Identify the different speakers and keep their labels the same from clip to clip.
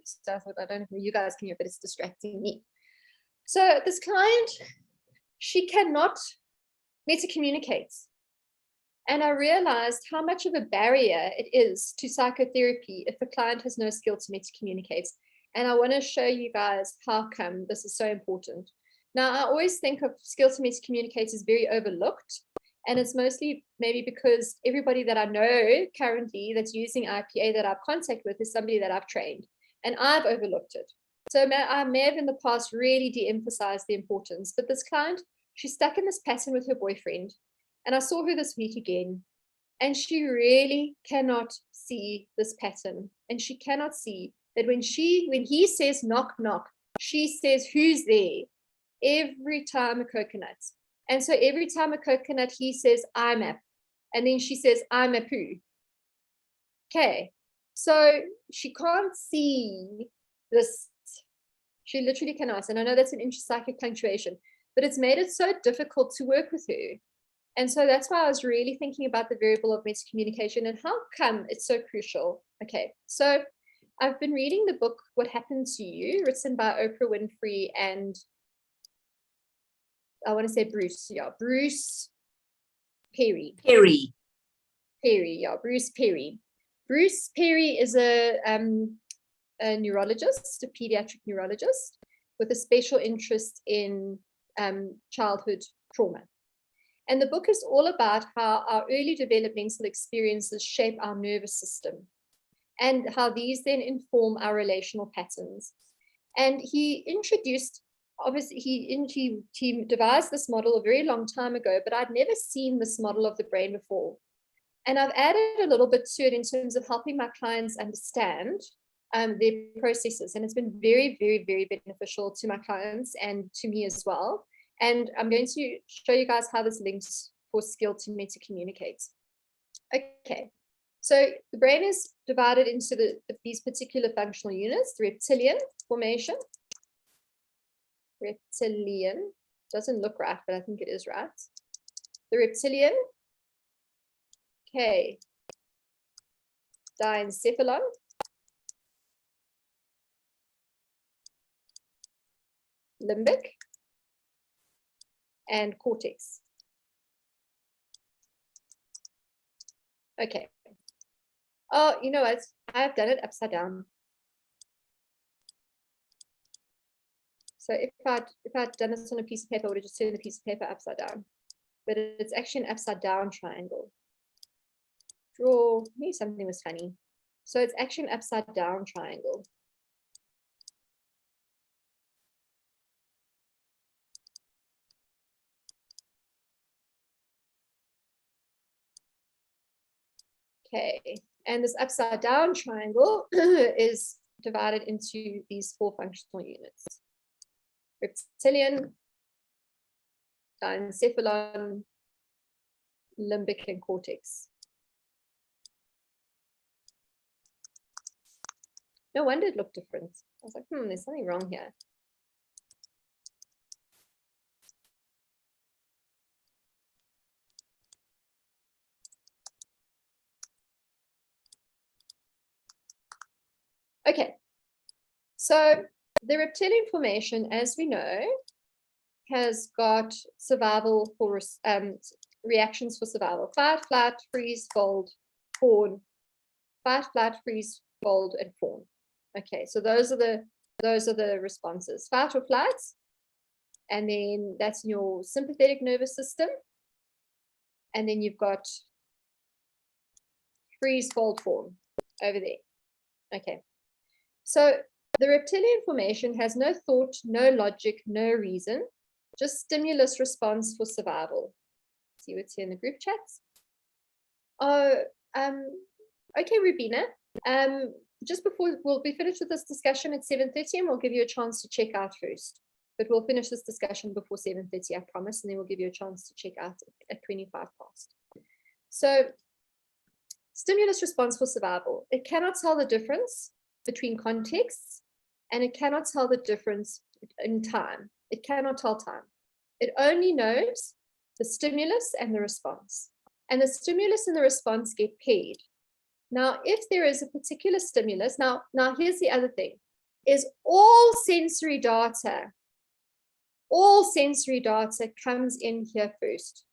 Speaker 1: So I thought, I don't know if you guys can hear, but it's distracting me. So this client, she cannot meta-communicate. And I realized how much of a barrier it is to psychotherapy if a client has no skill to meta-communicate. And I want to show you guys how come this is so important. Now, I always think of skill to meta-communicate as very overlooked. And it's mostly maybe because everybody that I know currently that's using IPA that I've contact with is somebody that I've trained. And I've overlooked it. So I may have in the past really de-emphasized the importance. But this client, she's stuck in this pattern with her boyfriend. And I saw her this week again. And she really cannot see this pattern. And she cannot see that when he says knock, knock, she says, who's there? Every time a coconut. And so every time a coconut, he says, I'm a. And then she says, I'm a poo. Okay. So she can't see this. She literally cannot. And I know that's an intrapsychic punctuation, but it's made it so difficult to work with her. And so that's why I was really thinking about the variable of meta-communication and how come it's so crucial. Okay. So I've been reading the book, What Happened to You, written by Oprah Winfrey and I want to say Bruce. Yeah, Bruce Perry.
Speaker 2: Perry,
Speaker 1: Yeah, Bruce Perry. Bruce Perry is a neurologist, a pediatric neurologist with a special interest in childhood trauma. And the book is all about how our early developmental experiences shape our nervous system and how these then inform our relational patterns. And he introduced, obviously, he devised this model a very long time ago, but I'd never seen this model of the brain before. And I've added a little bit to it in terms of helping my clients understand their processes. And it's been very, very, very beneficial to my clients and to me as well. And I'm going to show you guys how this links for skill to meta-communicate. Okay, so the brain is divided into these particular functional units, the reptilian formation. Reptilian, doesn't look right, but I think it is right. The reptilian, okay, diencephalon, limbic, and cortex. Okay. Oh, you know what? I've done it upside down. So if I'd done this on a piece of paper, I would have just turned the piece of paper upside down. But it's actually an upside down triangle. Draw, maybe something was funny. So it's actually an upside down triangle. Okay, and this upside down triangle is divided into these 4 functional units. Reptilian, diencephalon, limbic, and cortex. No wonder it looked different. I was like, there's something wrong here. Okay, so the reptilian formation, as we know, has got survival for reactions for survival: fight, flight, freeze, fold, fawn. Fight, flight, freeze, fold, and fawn. Okay, so those are the responses: fight or flight, and then that's in your sympathetic nervous system, and then you've got freeze, fold, fawn over there. Okay. So the reptilian formation has no thought, no logic, no reason, just stimulus response for survival. See what's here in the group chats. Oh, okay, Rubina. Just before we'll be finished with this discussion at 7:30, and we'll give you a chance to check out first. But we'll finish this discussion before 7:30, I promise, and then we'll give you a chance to check out at 25 past. So stimulus response for survival. It cannot tell the difference between contexts, and it cannot tell the difference in time. It cannot tell time. It only knows the stimulus and the response. And the stimulus and the response get paired. Now, if there is a particular stimulus, now here's the other thing. is all sensory data comes in here first.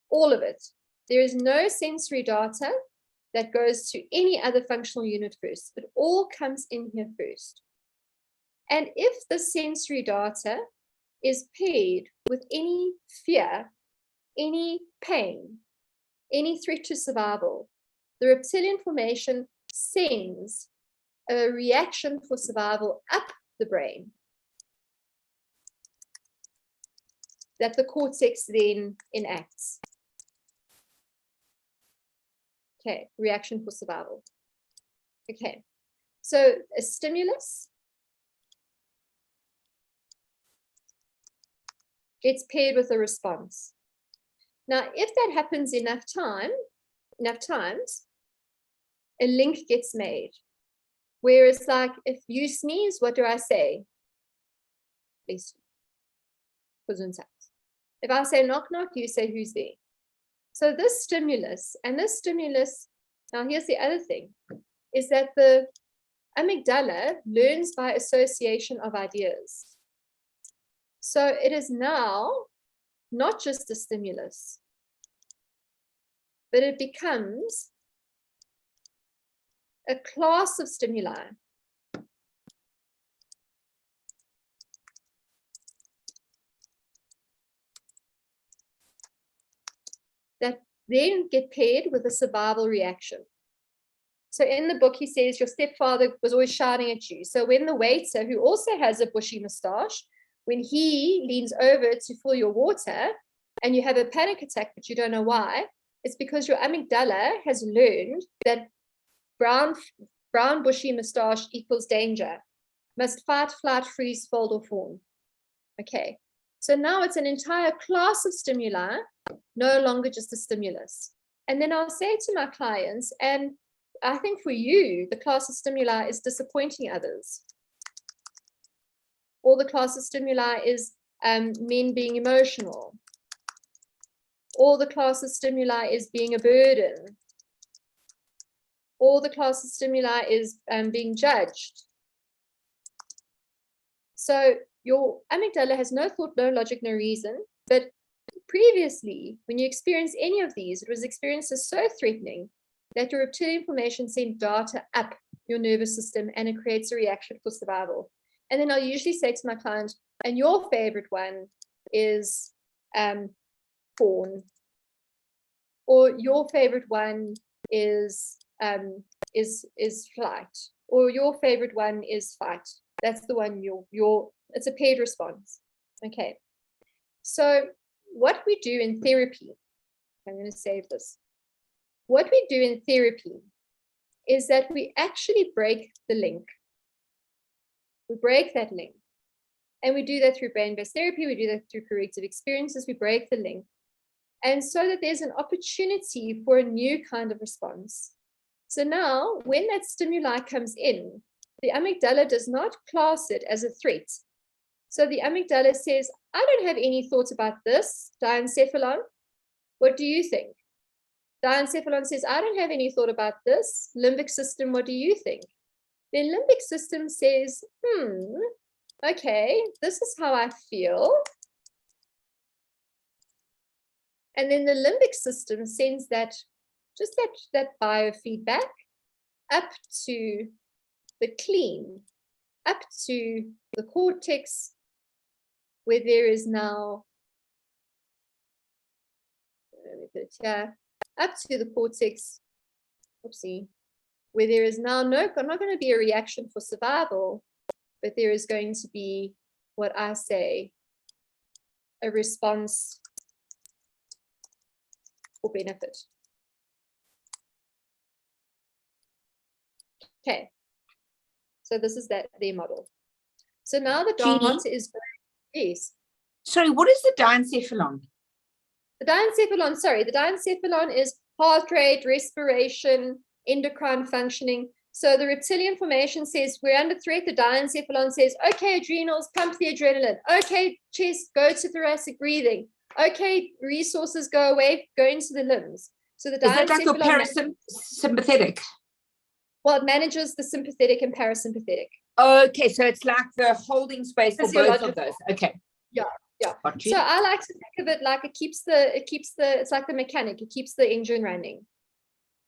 Speaker 1: All of it. There is no sensory data that goes to any other functional unit first. It all comes in here first. And if the sensory data is paired with any fear, any pain, any threat to survival, the reptilian formation sends a reaction for survival up the brain that the cortex then enacts. Okay, reaction for survival. Okay, so a stimulus gets paired with a response. Now, if that happens enough times, a link gets made. Where it's like, if you sneeze, what do I say? Please. If I say knock knock, you say who's there? So this stimulus, now here's the other thing, is that the amygdala learns by association of ideas. So it is now not just a stimulus, but it becomes a class of stimuli. That then get paired with a survival reaction. So in the book, he says your stepfather was always shouting at you. So when the waiter, who also has a bushy mustache, when he leans over to fill your water and you have a panic attack, but you don't know why, it's because your amygdala has learned that brown bushy mustache equals danger. Must fight, flight, freeze, fold, or fawn. Okay. So now it's an entire class of stimuli, no longer just a stimulus. And then I'll say to my clients, and I think for you, the class of stimuli is disappointing others. Or the class of stimuli is men being emotional. Or the class of stimuli is being a burden. Or the class of stimuli is being judged. So your amygdala has no thought, no logic, no reason. But previously, when you experience any of these, it was experienced as so threatening that your reptilian formation sent data up your nervous system and it creates a reaction for survival. And then I'll usually say to my client, and your favorite one is fawn, or your favorite one is flight, or your favorite one is fight. That's the one it's a paired response. Okay. So what we do in therapy, I'm going to save this. What we do in therapy is that we actually break the link. We break that link. And we do that through brain-based therapy. We do that through corrective experiences. We break the link. And so that there's an opportunity for a new kind of response. So now, when that stimuli comes in, the amygdala does not class it as a threat. So the amygdala says, I don't have any thoughts about this, diencephalon. What do you think? Diencephalon says, I don't have any thought about this. Limbic system, what do you think? The limbic system says, okay, this is how I feel. And then the limbic system sends that biofeedback up to the clean, up to the cortex, where there is now, up to the cortex, where there is now not going to be a reaction for survival, but there is going to be what I say, a response for benefit. Okay, so this is their model. So now the data is, yes.
Speaker 2: Sorry, what is the diencephalon?
Speaker 1: The diencephalon is heart rate, respiration, endocrine functioning. So the reptilian formation says we're under threat. The diencephalon says, okay, adrenals, pump the adrenaline. Okay, chest, go to thoracic breathing. Okay, resources go away, go into the limbs. So the
Speaker 2: is that like your parasympathetic?
Speaker 1: Well, it manages the sympathetic and parasympathetic.
Speaker 2: Okay, so it's like the holding space for both of
Speaker 1: Physiological.
Speaker 2: those. Okay.
Speaker 1: Yeah.
Speaker 2: Got you.
Speaker 1: So I like to think of it like it's like the mechanic, it keeps the engine running.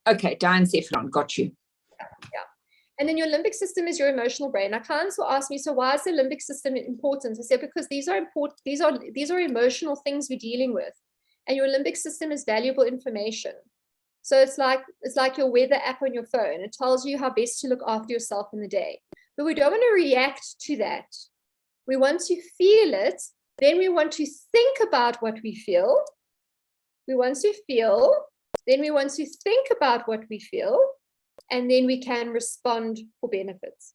Speaker 2: Okay, diencephalon, got you.
Speaker 1: Yeah. And then your limbic system is your emotional brain. Now clients will ask me, so why is the limbic system important? I said, because these are important, these are emotional things we're dealing with. And your limbic system is valuable information. So it's like your weather app on your phone. It tells you how best to look after yourself in the day. But we don't want to react to that. We want to feel it. Then we want to think about what we feel. We want to feel. Then we want to think about what we feel. And then we can respond for benefits.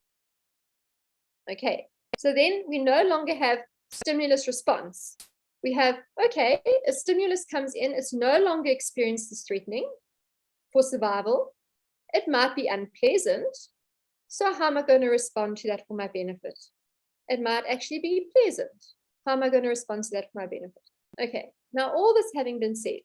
Speaker 1: Okay. So then we no longer have stimulus response. We have, okay, a stimulus comes in. It's no longer experienced as threatening for survival. It might be unpleasant. So how am I going to respond to that for my benefit? It might actually be pleasant. How am I going to respond to that for my benefit? Okay, now all this having been said,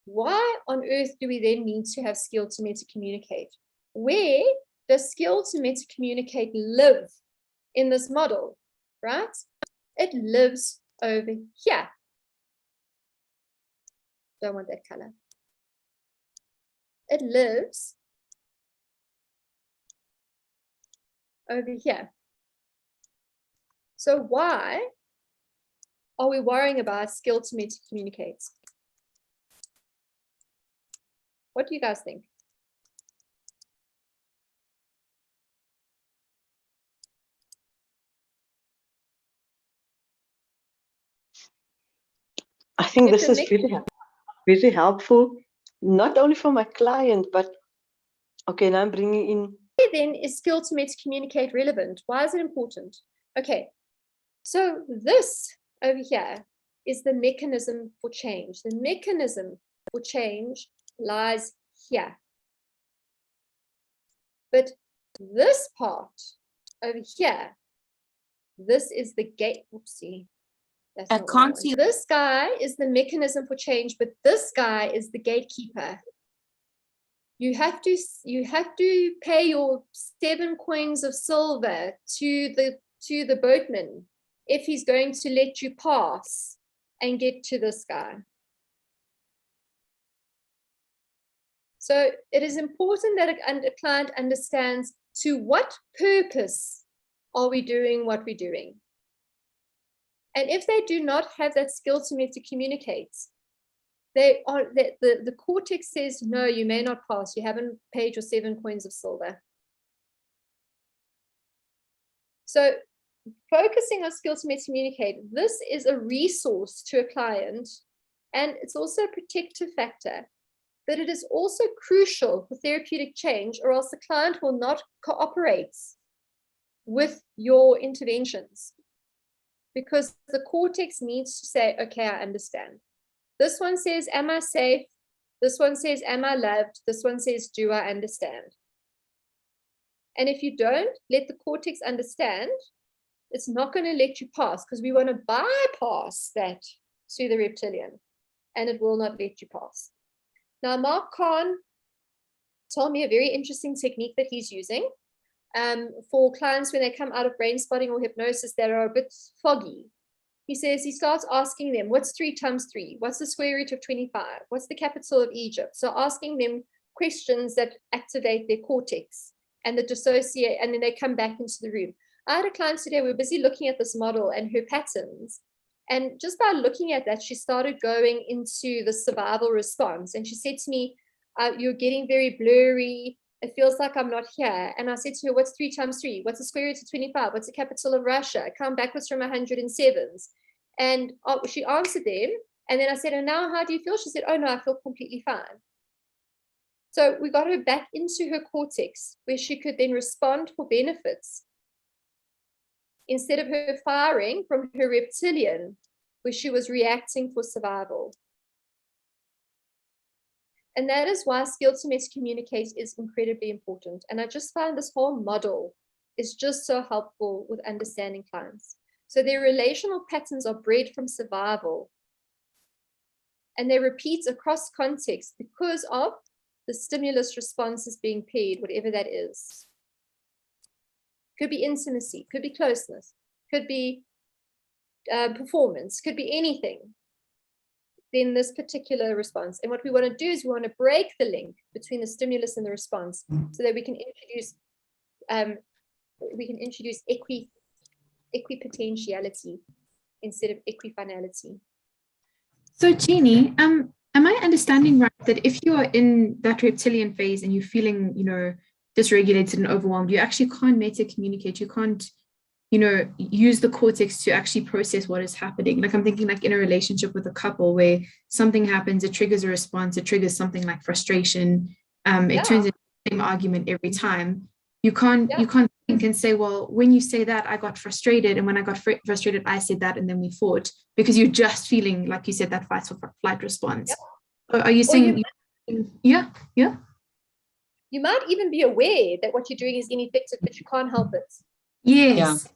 Speaker 1: why on earth do we then need to have skill to meta-communicate? Where does skill to meta-communicate live in this model, right? It lives over here. Don't want that color. It lives over here. So why are we worrying about skill to meta-communicate? What do you guys think?
Speaker 3: I think
Speaker 1: If
Speaker 3: this
Speaker 1: the
Speaker 3: is really helpful, not only for my client, but okay, now I'm bringing in.
Speaker 1: Then is skill to meta-communicate relevant? Why is it important? Okay, so this over here is the mechanism for change. The mechanism for change lies here. But this part over here, this is the gate. Oopsie. That's
Speaker 2: I
Speaker 1: not what I
Speaker 2: can't
Speaker 1: want.
Speaker 2: see.
Speaker 1: This guy is the mechanism for change, but this guy is the gatekeeper. You have to pay your 7 coins of silver to the boatman if he's going to let you pass and get to this guy. So it is important that a client understands to what purpose are we doing what we're doing. And if they do not have that skill to meta-communicate, the cortex says, no, you may not pass. You haven't paid your 7 coins of silver. So focusing on skill to meta-communicate, this is a resource to a client, and it's also a protective factor. But it is also crucial for therapeutic change, or else the client will not cooperate with your interventions. Because the cortex needs to say, okay, I understand. This one says, am I safe? This one says, am I loved? This one says, do I understand? And if you don't let the cortex understand, it's not going to let you pass, because we want to bypass that to the reptilian, and it will not let you pass. Now, Mark Kahn told me a very interesting technique that he's using for clients when they come out of brain spotting or hypnosis that are a bit foggy. He says he starts asking them, what's 3 times 3? What's the square root of 25? What's the capital of Egypt? So asking them questions that activate their cortex and that dissociate, and then they come back into the room. I had a client today, we were busy looking at this model and her patterns. And just by looking at that, she started going into the survival response. And she said to me, you're getting very blurry. It feels like I'm not here. And I said to her, what's 3 times 3? What's the square root of 25? What's the capital of Russia? Count backwards from 107s. And she answered them. And then I said, and now how do you feel? She said, oh no, I feel completely fine. So we got her back into her cortex, where she could then respond for benefits, instead of her firing from her reptilian, where she was reacting for survival. And that is why skill to meta-communicate is incredibly important. And I just find this whole model is just so helpful with understanding clients. So their relational patterns are bred from survival, and they repeat across context because of the stimulus response is being paid, whatever that is. could be intimacy, could be closeness, could be performance, could be anything, then this particular response. And what we want to do is we want to break the link between the stimulus and the response so that we can introduce equipotentiality instead of equifinality.
Speaker 4: So Jeannie, am I understanding right that if you are in that reptilian phase and you're feeling, dysregulated and overwhelmed, you actually can't meta-communicate, you can't, use the cortex to actually process what is happening? Like I'm thinking like in a relationship with a couple where something happens, it triggers a response, it triggers something like frustration, it turns into the same argument every time. You can't think and say, well, when you say that, I got frustrated, and when I got frustrated, I said that, and then we fought, because you're just feeling, like you said, that fight or flight response. Are you saying, yeah?
Speaker 1: You might even be aware that what you're doing is ineffective, but you can't help it.
Speaker 4: Yes.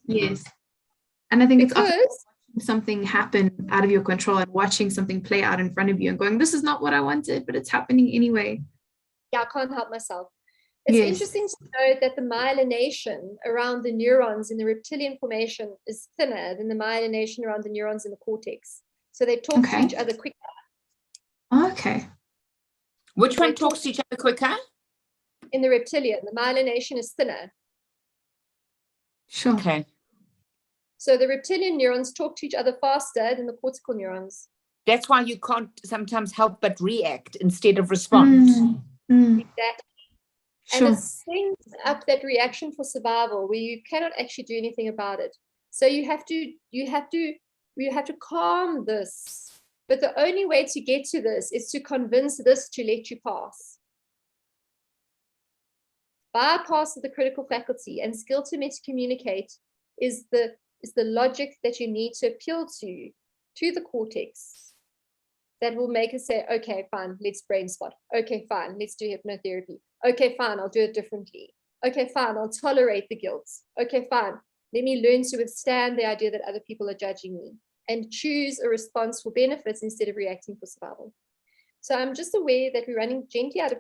Speaker 4: And I think it's often
Speaker 1: Because
Speaker 4: watching something happen out of your control and watching something play out in front of you and going, this is not what I wanted, but it's happening anyway.
Speaker 1: I can't help myself. It's interesting to note that the myelination around the neurons in the reptilian formation is thinner than the myelination around the neurons in the cortex. So they talk to each other quicker.
Speaker 4: Okay.
Speaker 2: Which one talks to each other quicker?
Speaker 1: In the reptilian, the myelination is thinner.
Speaker 4: Sure.
Speaker 2: Okay.
Speaker 1: So the reptilian neurons talk to each other faster than the cortical neurons.
Speaker 2: That's why you can't sometimes help but react instead of respond.
Speaker 1: Exactly.
Speaker 4: Sure.
Speaker 1: And it sends up that reaction for survival where you cannot actually do anything about it. So you have to calm this. But the only way to get to this is to convince this to let you pass. Bypass of the critical faculty and skill to meta-communicate is the logic that you need to appeal to the cortex that will make us say, okay, fine, let's brain spot. Okay, fine, let's do hypnotherapy. Okay, fine, I'll do it differently. Okay, fine, I'll tolerate the guilt. Okay, fine, let me learn to withstand the idea that other people are judging me and choose a response for benefits instead of reacting for survival. So I'm just aware that we're running gently out of